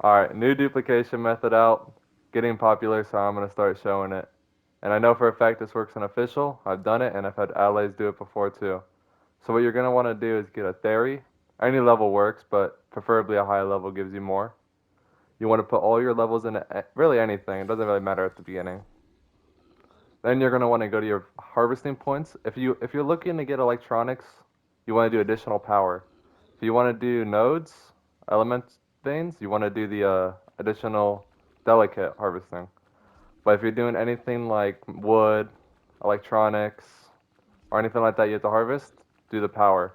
Alright, new duplication method out. Getting popular, so I'm going to start showing it. And I know for a fact this works in official. I've done it, and I've had allies do it before too. So what you're going to want to do is get a theory. Any level works, but preferably a high level gives you more. You want to put all your levels in really anything. It doesn't really matter at the beginning. Then you're going to want to go to your harvesting points. If you're looking to get electronics, you want to do additional power. If you want to do nodes, element veins, you want to do the additional delicate harvesting. But if you're doing anything like wood, electronics, or anything like that you have to harvest, do the power.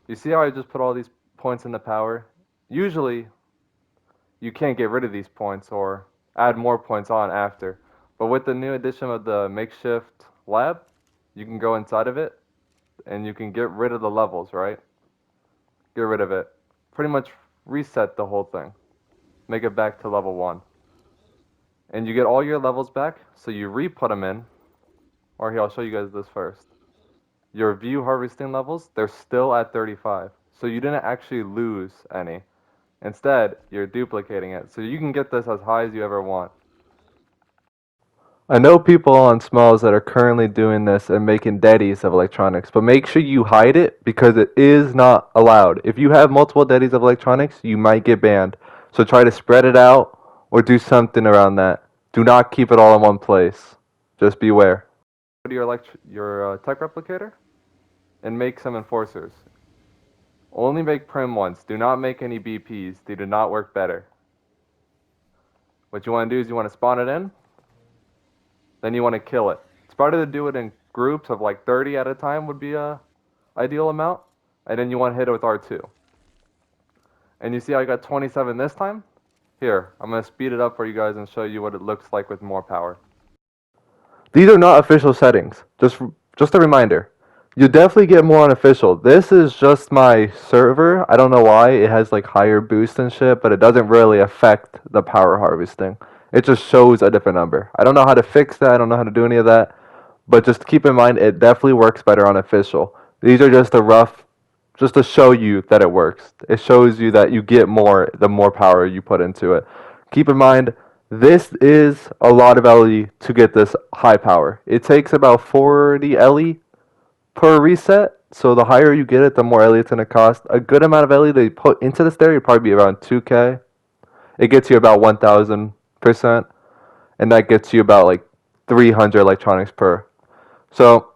You see how I just put all these points in the power? Usually, you can't get rid of these points or add more points on after. But with the new addition of the makeshift lab, you can go inside of it and you can get rid of the levels, right? Get rid of it. Pretty much reset the whole thing. Make it back to level 1. And you get all your levels back, so you re-put them in. Or here, I'll show you guys this first. Your view harvesting levels, they're still at 35. So you didn't actually lose any. Instead, you're duplicating it. So you can get this as high as you ever want. I know people on smalls that are currently doing this and making deadies of electronics, but make sure you hide it because it is not allowed. If you have multiple deadies of electronics, you might get banned. So try to spread it out or do something around that. Do not keep it all in one place. Just beware. Go to your tech replicator and make some enforcers. Only make prim ones. Do not make any BPs. They do not work better. What you want to do is you want to spawn it in. Then you want to kill it. It's better to do it in groups of like 30 at a time would be a ideal amount. And then you want to hit it with R2. And you see how I got 27 this time? Here, I'm going to speed it up for you guys and show you what it looks like with more power. These are not official settings. Just a reminder. You definitely get more on official. This is just my server. I don't know why. It has like higher boost and shit, but it doesn't really affect the power harvesting. It just shows a different number. I don't know how to fix that. I don't know how to do any of that. But just keep in mind, it definitely works better on official. These are just just to show you that it works. It shows you that you get more the more power you put into it. Keep in mind, this is a lot of LE to get this high power. It takes about 40 LE per reset. So the higher you get it, the more LE it's going to cost. A good amount of LE they put into this area would probably be around 2K. It gets you about 1,000%. And that gets you about like 300 electronics per. So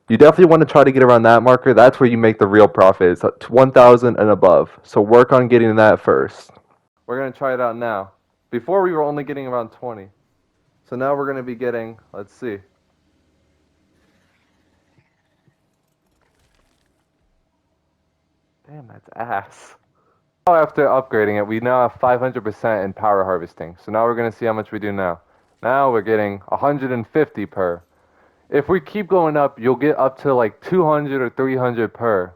you definitely want to try to get around that marker. That's where you make the real profit. It's 1,000 and above. So work on getting that first. We're going to try it out now. Before we were only getting around 20. So now we're going to be getting, let's see. Damn, that's ass. Now after upgrading it, we now have 500% in power harvesting. So now we're going to see how much we do now. Now we're getting 150 per. If we keep going up, you'll get up to like 200 or 300 per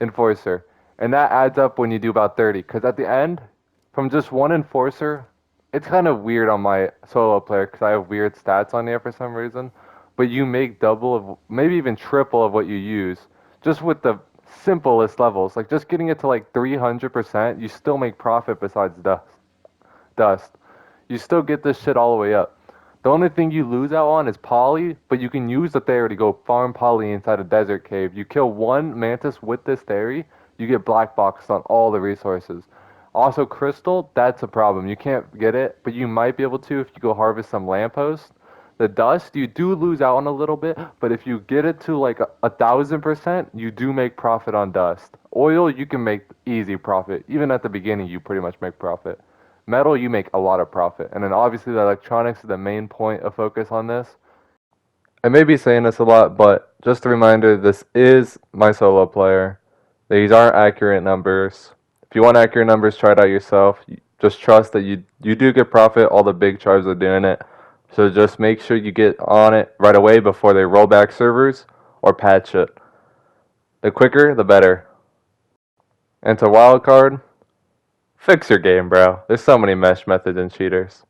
enforcer. And that adds up when you do about 30. Because at the end, from just one enforcer, it's kind of weird on my solo player because I have weird stats on here for some reason. But you make double of, maybe even triple of what you use just with the simplest levels. Like just getting it to like 300%, you still make profit besides dust. You still get this shit all the way up. The only thing you lose out on is poly, but you can use the theory to go farm poly inside a desert cave. You kill one mantis with this theory, you get black boxed on all the resources. Also, crystal, that's a problem. You can't get it, but you might be able to if you go harvest some lampposts. The dust, you do lose out on a little bit, but if you get it to like 1,000%, you do make profit on dust. Oil, you can make easy profit. Even at the beginning, you pretty much make profit. Metal, you make a lot of profit. And then obviously the electronics is the main point of focus on this. I may be saying this a lot, but just a reminder, this is my solo player. These aren't accurate numbers. If you want accurate numbers, try it out yourself. Just trust that you do get profit. All the big tribes are doing it. So just make sure you get on it right away before they roll back servers or patch it. The quicker, the better. And to wildcard, fix your game, bro. There's so many mesh methods and cheaters.